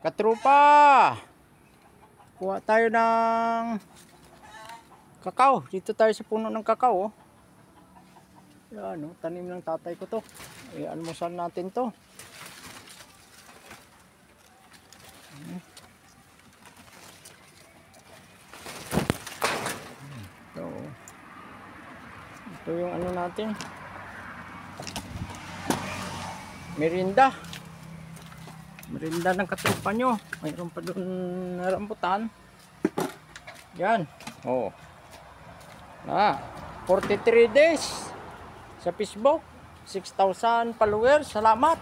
Katrupa, kuha tayo ng kakao. Dito tayo sa puno ng kakao. Oh. Yan, oh, tanim ng tatay ko to. Almusal natin to. Ito, ito yung ano natin. Merinda. Merinda ng katrupa nyo. Mayroon pa doon na rambutan. Yan. Oh. 43 days sa Facebook. 6,000 followers. Salamat.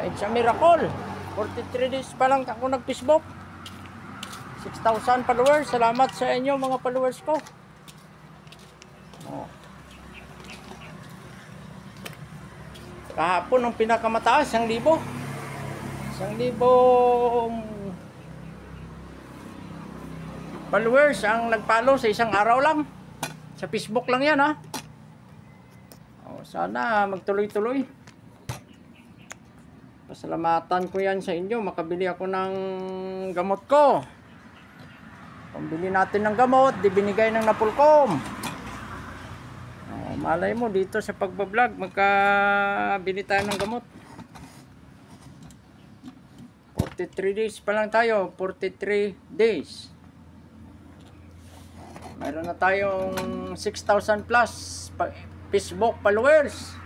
It's a miracle. 43 days pa lang ako nag-Facebook. 6,000 followers. Salamat sa inyo mga followers ko. Oh. Kahapon ang pinakamataas, 1,000. 1,000 followers ang nag-follow sa isang araw lang. Sa Facebook lang yan, ha. Sana magtuloy-tuloy. Pasalamatan ko yan sa inyo. Makabili ako ng gamot ko. Pambili natin ng gamot, di binigay ng Napolcom. Malay mo dito sa pagbablog, magkabili tayo ng gamot. 43 days pa lang tayo. 43 days. Mayroon na tayong 6,000 plus Facebook followers.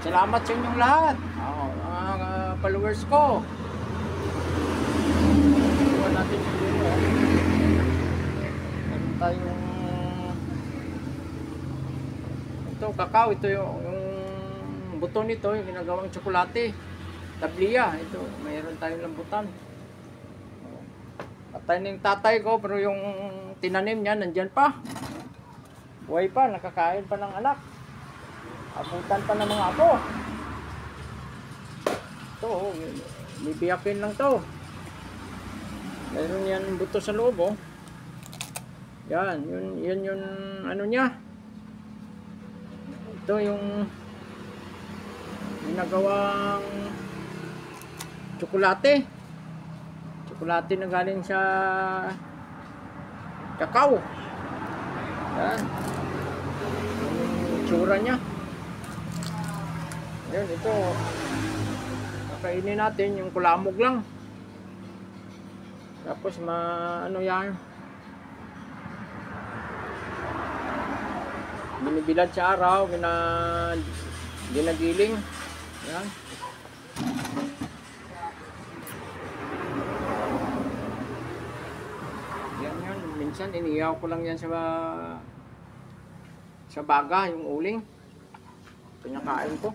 Salamat sa inyong lahat. Mga followers ko. Iwan natin siguro. Meron tayong ito, kakao. Ito yung buto nito, yung ginagawang tsokolate. Tablia. Ito, mayroon tayong lambutan. Patay na yung tatay ko, pero yung tinanim niya, nandyan pa. Buhay pa, nakakain pa ng anak. Abutan pa ng mga apo. Ito, bibiyakin lang to. Mayroon yan buto sa loob, oh. Yan, yun ano niya. Ito yung ginagawang tsokolate. Tsokolate na galing sa kakao. Yan. Yung itsura niya. Yan, ito. Kakainin natin yung kulamog lang. Tapos ano yan. Binibilad sa araw, ginagiling. Yan. Yan. Minsan iniyaw ko lang yan sa baga, yung uling. Pinakain ko.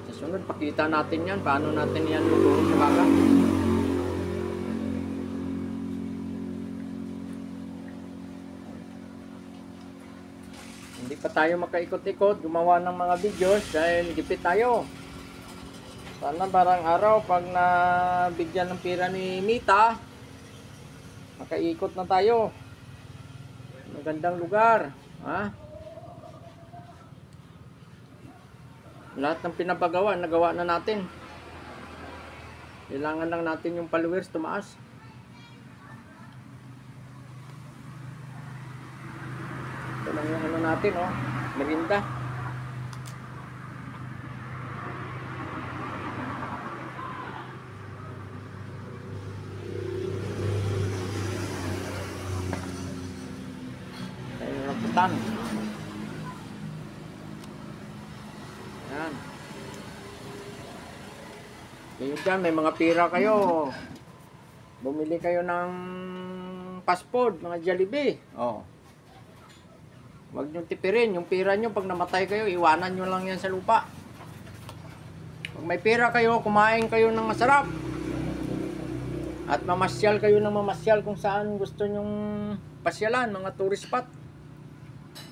Sa sunod, pakita natin yan. Paano natin yan luluto sa baga. Hindi pa tayo makaikot-ikot, gumawa ng mga videos dahil gipit tayo. Sana barang araw pag nabigyan ng pira ni Mita, makaikot na tayo. Magandang lugar, ha? Lahat ng pinapagawa, nagawa na natin. Kailangan lang natin yung followers tumaas. Ito lang yung ano natin, oh. Merinda. Tayo rambutan. Yan. Kayo dyan, may mga pira kayo. Bumili kayo ng fast food, mga Jollibee. Oh. Huwag nyo tipirin. Yung pira nyo, pag namatay kayo, iwanan nyo lang yan sa lupa. Pag may pira kayo, kumain kayo ng masarap. At mamasyal kayo ng mamasyal kung saan gusto nyong pasyalan, mga tourist spot.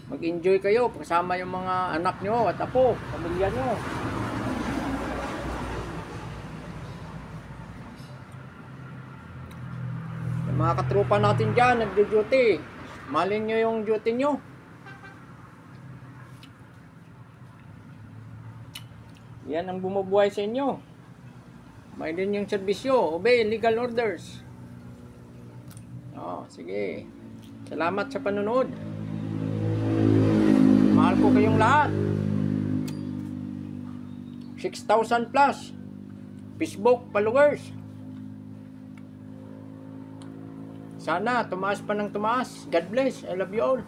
Mag-enjoy kayo, kasama yung mga anak nyo at apo, pamilya nyo. Yung mga katrupa natin dyan, nagdo-duty. Malin nyo yung duty nyo. Yan ang bumubuhay sa inyo. May din yung serbisyo. Obey legal orders. Sige. Salamat sa panonood. Mahal ko kayong lahat. 6,000 plus Facebook followers. Sana tumaas pa ng tumaas. God bless. I love you all.